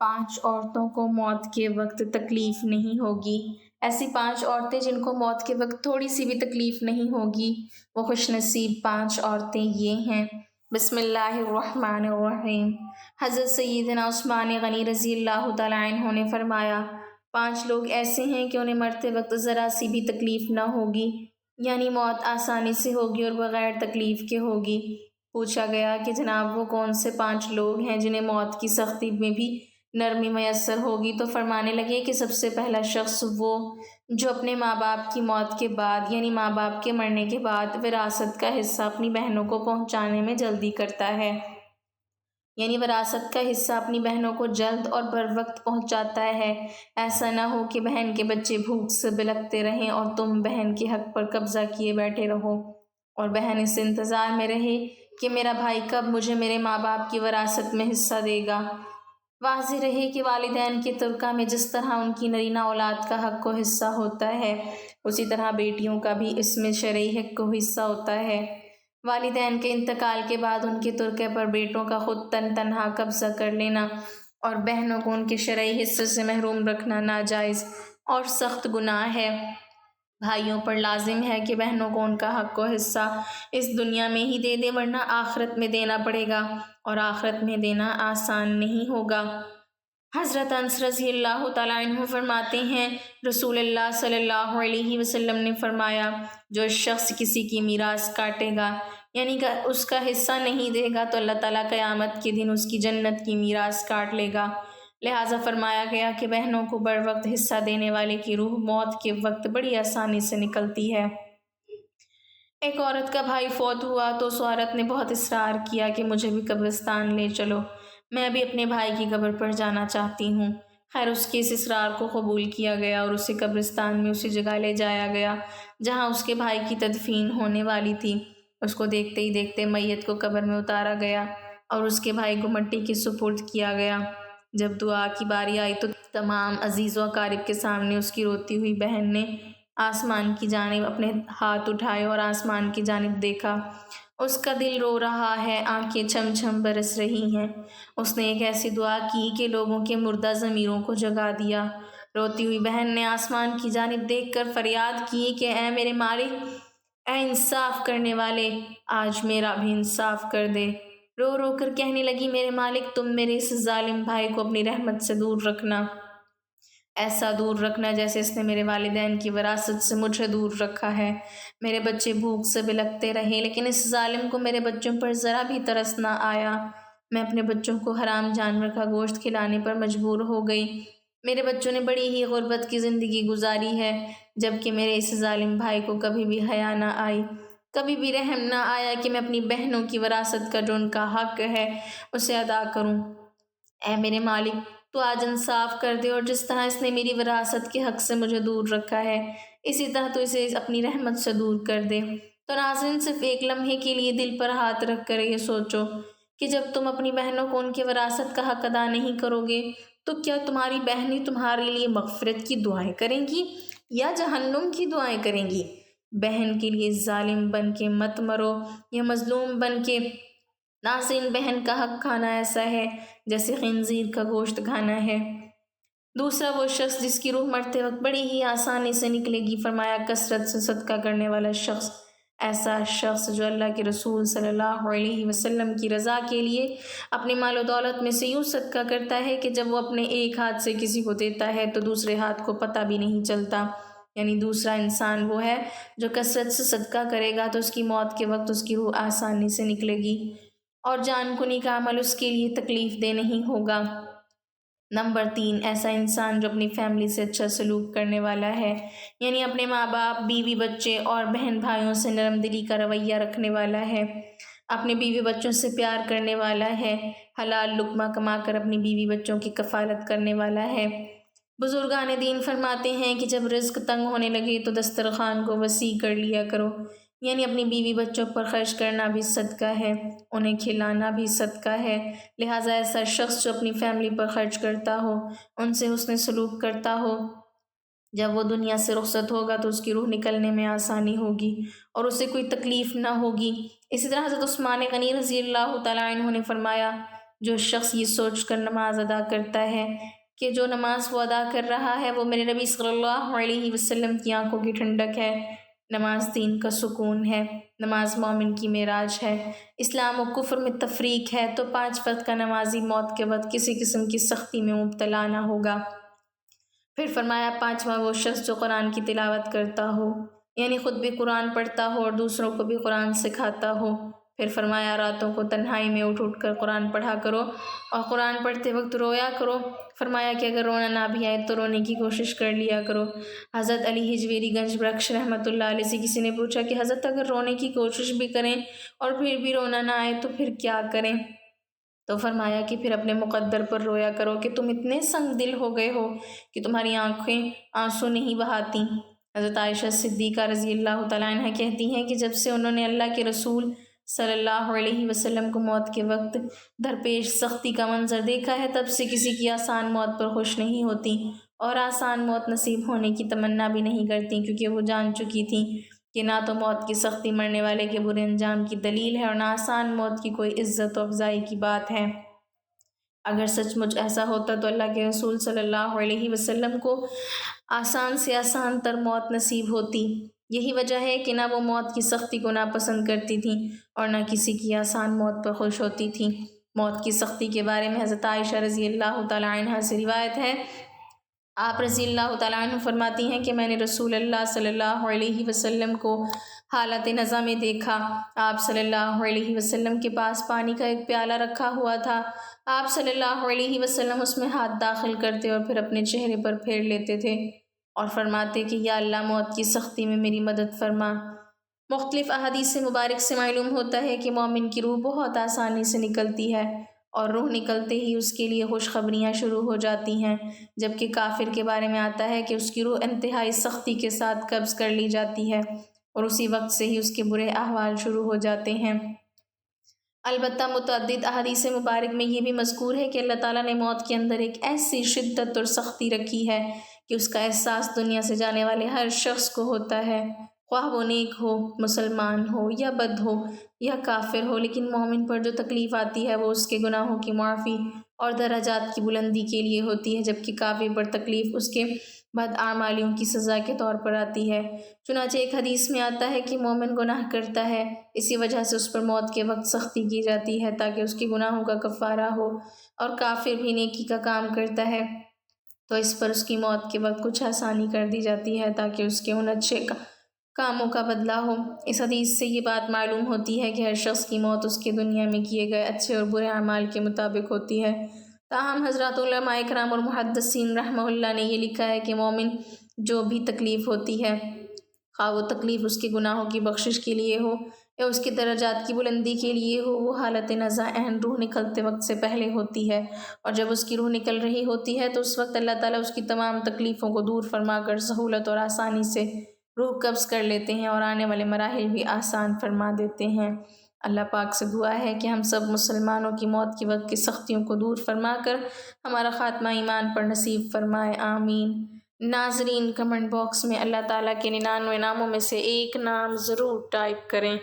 5 عورتوں کو موت کے وقت تکلیف نہیں ہوگی۔ ایسی 5 عورتیں جن کو موت کے وقت تھوڑی سی بھی تکلیف نہیں ہوگی، وہ خوش نصیب 5 عورتیں یہ ہیں۔ بسم اللہ الرحمن الرحیم۔ حضرت سیدنا عثمان غنی رضی اللہ تعالیٰ عنہ نے فرمایا، 5 لوگ ایسے ہیں کہ انہیں مرتے وقت ذرا سی بھی تکلیف نہ ہوگی، یعنی موت آسانی سے ہوگی اور بغیر تکلیف کے ہوگی۔ پوچھا گیا کہ جناب وہ کون سے 5 لوگ ہیں جنہیں موت کی سختی میں بھی نرمی میسر ہوگی؟ تو فرمانے لگے کہ سب سے پہلا شخص وہ جو اپنے ماں باپ کی موت کے بعد، یعنی ماں باپ کے مرنے کے بعد وراثت کا حصہ اپنی بہنوں کو پہنچانے میں جلدی کرتا ہے، یعنی وراثت کا حصہ اپنی بہنوں کو جلد اور بر وقت پہنچاتا ہے۔ ایسا نہ ہو کہ بہن کے بچے بھوک سے بلکتے رہیں اور تم بہن کے حق پر قبضہ کیے بیٹھے رہو، اور بہن اس انتظار میں رہے کہ میرا بھائی کب مجھے میرے ماں باپ کی وراثت میں حصہ دے گا۔ واضح رہے کہ والدین کی ترکہ میں جس طرح ان کی نرینہ اولاد کا حق و حصہ ہوتا ہے، اسی طرح بیٹیوں کا بھی اس میں شرعی حق و حصہ ہوتا ہے۔ والدین کے انتقال کے بعد ان کے ترکے پر بیٹوں کا خود تنہا قبضہ کر لینا اور بہنوں کو ان کے شرعی حصے سے محروم رکھنا ناجائز اور سخت گناہ ہے۔ بھائیوں پر لازم ہے کہ بہنوں کو ان کا حق و حصہ اس دنیا میں ہی دے دے، ورنہ آخرت میں دینا پڑے گا، اور آخرت میں دینا آسان نہیں ہوگا۔ حضرت انس رضی اللہ تعالیٰ عنہ فرماتے ہیں، رسول اللہ صلی اللہ علیہ وسلم نے فرمایا، جو شخص کسی کی میراث کاٹے گا، یعنی کہ اس کا حصہ نہیں دے گا، تو اللہ تعالیٰ قیامت کے دن اس کی جنت کی میراث کاٹ لے گا۔ لہٰذا فرمایا گیا کہ بہنوں کو بر وقت حصہ دینے والے کی روح موت کے وقت بڑی آسانی سے نکلتی ہے۔ ایک عورت کا بھائی فوت ہوا تو اس عورت نے بہت اصرار کیا کہ مجھے بھی قبرستان لے چلو، میں بھی اپنے بھائی کی قبر پر جانا چاہتی ہوں۔ خیر اس کے اس اصرار کو قبول کیا گیا اور اسے قبرستان میں اسی جگہ لے جایا گیا جہاں اس کے بھائی کی تدفین ہونے والی تھی۔ اس کو دیکھتے ہی دیکھتے میت کو قبر میں اتارا گیا اور اس کے بھائی کو مٹی کے سپرد کیا گیا۔ جب دعا کی باری آئی تو تمام عزیز و اقارب کے سامنے اس کی روتی ہوئی بہن نے آسمان کی جانب اپنے ہاتھ اٹھائے اور آسمان کی جانب دیکھا۔ اس کا دل رو رہا ہے، آنکھیں چھم چھم برس رہی ہیں۔ اس نے ایک ایسی دعا کی کہ لوگوں کے مردہ ضمیروں کو جگا دیا۔ روتی ہوئی بہن نے آسمان کی جانب دیکھ کر فریاد کی کہ اے میرے مالک، اے انصاف کرنے والے، آج میرا بھی انصاف کر دے۔ رو رو کر کہنے لگی، میرے مالک تم میرے اس ظالم بھائی کو اپنی رحمت سے دور رکھنا، ایسا دور رکھنا جیسے اس نے میرے والدین کی وراثت سے مجھے دور رکھا ہے۔ میرے بچے بھوک سے بلکتے رہے لیکن اس ظالم کو میرے بچوں پر ذرا بھی ترس نہ آیا۔ میں اپنے بچوں کو حرام جانور کا گوشت کھلانے پر مجبور ہو گئی۔ میرے بچوں نے بڑی ہی غربت کی زندگی گزاری ہے، جبکہ میرے اس ظالم بھائی کو کبھی بھی حیا نہ آئی، کبھی بھی رحم نہ آیا کہ میں اپنی بہنوں کی وراثت کا جو ان کا حق ہے اسے ادا کروں۔ اے میرے مالک تو آج انصاف کر دے، اور جس طرح اس نے میری وراثت کے حق سے مجھے دور رکھا ہے اسی طرح تو اسے اپنی رحمت سے دور کر دے۔ تو ناظرین، صرف ایک لمحے کے لیے دل پر ہاتھ رکھ کر یہ سوچو کہ جب تم اپنی بہنوں کو ان کے وراثت کا حق ادا نہیں کرو گے تو کیا تمہاری بہنیں تمہارے لیے مغفرت کی دعائیں کریں گی یا جہنم کی دعائیں کریں گی؟ بہن کے لیے ظالم بن کے مت مرو یا مظلوم بن کے۔ ناظرین، بہن کا حق کھانا ایسا ہے جیسے خنزیر کا گوشت کھانا ہے۔ دوسرا وہ شخص جس کی روح مرتے وقت بڑی ہی آسانی سے نکلے گی، فرمایا کثرت سے صدقہ کرنے والا شخص، ایسا شخص جو اللہ کے رسول صلی اللہ علیہ وسلم کی رضا کے لیے اپنی مال و دولت میں سے یوں صدقہ کرتا ہے کہ جب وہ اپنے ایک ہاتھ سے کسی کو دیتا ہے تو دوسرے ہاتھ کو پتہ بھی نہیں چلتا۔ یعنی دوسرا انسان وہ ہے جو کثرت سے صدقہ کرے گا تو اس کی موت کے وقت اس کی روح آسانی سے نکلے گی اور جان کنی کا عمل اس کے لیے تکلیف دہ نہیں ہوگا۔ نمبر 3، ایسا انسان جو اپنی فیملی سے اچھا سلوک کرنے والا ہے، یعنی اپنے ماں باپ، بیوی بچے اور بہن بھائیوں سے نرم دلی کا رویہ رکھنے والا ہے، اپنے بیوی بچوں سے پیار کرنے والا ہے، حلال لقمہ کما کر اپنی بیوی بچوں کی کفالت کرنے والا ہے۔ بزرگان دین فرماتے ہیں کہ جب رزق تنگ ہونے لگے تو دسترخوان کو وسیع کر لیا کرو، یعنی اپنی بیوی بچوں پر خرچ کرنا بھی صدقہ ہے، انہیں کھلانا بھی صدقہ ہے۔ لہٰذا ایسا شخص جو اپنی فیملی پر خرچ کرتا ہو، ان سے حسن سلوک کرتا ہو، جب وہ دنیا سے رخصت ہوگا تو اس کی روح نکلنے میں آسانی ہوگی اور اسے کوئی تکلیف نہ ہوگی۔ اسی طرح حضرت عثمان غنی رضی اللہ تعالیٰ عنہ نے فرمایا، جو شخص یہ سوچ کر نماز ادا کرتا ہے کہ جو نماز وہ ادا کر رہا ہے وہ میرے نبی صلی اللہ علیہ وسلم کی آنکھوں کی ٹھنڈک ہے، نماز دین کا سکون ہے، نماز مومن کی معراج ہے، اسلام و کفر میں تفریق ہے، تو 5 وقت کا نمازی موت کے وقت کسی قسم کی سختی میں مبتلا نہ ہوگا۔ پھر فرمایا 5واں وہ شخص جو قرآن کی تلاوت کرتا ہو، یعنی خود بھی قرآن پڑھتا ہو اور دوسروں کو بھی قرآن سکھاتا ہو۔ پھر فرمایا راتوں کو تنہائی میں اٹھ اٹھ کر قرآن پڑھا کرو اور قرآن پڑھتے وقت رویا کرو۔ فرمایا کہ اگر رونا نہ بھی آئے تو رونے کی کوشش کر لیا کرو۔ حضرت علی ہجویری گنج بخش رحمۃ اللہ علیہ سے کسی نے پوچھا کہ حضرت اگر رونے کی کوشش بھی کریں اور پھر بھی رونا نہ آئے تو پھر کیا کریں؟ تو فرمایا کہ پھر اپنے مقدر پر رویا کرو کہ تم اتنے سنگ دل ہو گئے ہو کہ تمہاری آنکھیں آنسو نہیں بہاتی۔ حضرت عائشہ صدیقہ رضی اللہ تعالیٰ عنہ کہتی ہیں کہ جب سے انہوں نے اللہ کے رسول صلی اللہ علیہ وسلم کو موت کے وقت درپیش سختی کا منظر دیکھا ہے تب سے کسی کی آسان موت پر خوش نہیں ہوتی اور آسان موت نصیب ہونے کی تمنا بھی نہیں کرتی، کیونکہ وہ جان چکی تھیں کہ نہ تو موت کی سختی مرنے والے کے برے انجام کی دلیل ہے اور نہ آسان موت کی کوئی عزت و افضائی کی بات ہے۔ اگر سچ مچ ایسا ہوتا تو اللہ کے رسول صلی اللہ علیہ وسلم کو آسان سے آسان تر موت نصیب ہوتی۔ یہی وجہ ہے کہ نہ وہ موت کی سختی کو ناپسند کرتی تھیں اور نہ کسی کی آسان موت پر خوش ہوتی تھیں۔ موت کی سختی کے بارے میں حضرت عائشہ رضی اللہ تعالیٰ عنہ سے روایت ہے، آپ رضی اللہ تعالیٰ عنہ فرماتی ہیں کہ میں نے رسول اللہ صلی اللہ علیہ وسلم کو حالت نزع میں دیکھا۔ آپ صلی اللہ علیہ وسلم کے پاس پانی کا ایک پیالہ رکھا ہوا تھا، آپ صلی اللہ علیہ وسلم اس میں ہاتھ داخل کرتے اور پھر اپنے چہرے پر پھیر لیتے تھے اور فرماتے کہ یا اللہ موت کی سختی میں میری مدد فرما۔ مختلف احادیث مبارک سے معلوم ہوتا ہے کہ مومن کی روح بہت آسانی سے نکلتی ہے اور روح نکلتے ہی اس کے لیے خوشخبریاں شروع ہو جاتی ہیں، جبکہ کافر کے بارے میں آتا ہے کہ اس کی روح انتہائی سختی کے ساتھ قبض کر لی جاتی ہے اور اسی وقت سے ہی اس کے برے احوال شروع ہو جاتے ہیں۔ البتہ متعدد احادیث مبارک میں یہ بھی مذکور ہے کہ اللہ تعالیٰ نے موت کے اندر ایک ایسی شدت اور سختی رکھی ہے کہ اس کا احساس دنیا سے جانے والے ہر شخص کو ہوتا ہے، خواہ وہ نیک ہو، مسلمان ہو یا بد ہو یا کافر ہو، لیکن مومن پر جو تکلیف آتی ہے وہ اس کے گناہوں کی معافی اور درجات کی بلندی کے لیے ہوتی ہے، جبکہ کافر پر تکلیف اس کے بد اعمالیوں کی سزا کے طور پر آتی ہے۔ چنانچہ ایک حدیث میں آتا ہے کہ مومن گناہ کرتا ہے، اسی وجہ سے اس پر موت کے وقت سختی کی جاتی ہے تاکہ اس کے گناہوں کا کفارہ ہو، اور کافر بھی نیکی کا کام کرتا ہے تو اس پر اس کی موت کے وقت کچھ آسانی کر دی جاتی ہے تاکہ اس کے ان اچھے کاموں کا بدلہ ہو۔ اس حدیث سے یہ بات معلوم ہوتی ہے کہ ہر شخص کی موت اس کے دنیا میں کیے گئے اچھے اور برے اعمال کے مطابق ہوتی ہے۔ تاہم حضرات علماء کرام اور محدثین رحمہ اللہ نے یہ لکھا ہے کہ مومن جو بھی تکلیف ہوتی ہے، خواہ وہ تکلیف اس کے گناہوں کی بخشش کے لیے ہو یا اس کے درجات کی بلندی کے لیے ہو، وہ حالت نزع عین روح نکلتے وقت سے پہلے ہوتی ہے، اور جب اس کی روح نکل رہی ہوتی ہے تو اس وقت اللہ تعالیٰ اس کی تمام تکلیفوں کو دور فرما کر سہولت اور آسانی سے روح قبض کر لیتے ہیں اور آنے والے مراحل بھی آسان فرما دیتے ہیں۔ اللہ پاک سے دعا ہے کہ ہم سب مسلمانوں کی موت کے وقت کی سختیوں کو دور فرما کر ہمارا خاتمہ ایمان پر نصیب فرمائے، آمین۔ ناظرین، کمنٹ باکس میں اللہ تعالیٰ کے 99 ناموں میں سے ایک نام ضرور ٹائپ کریں۔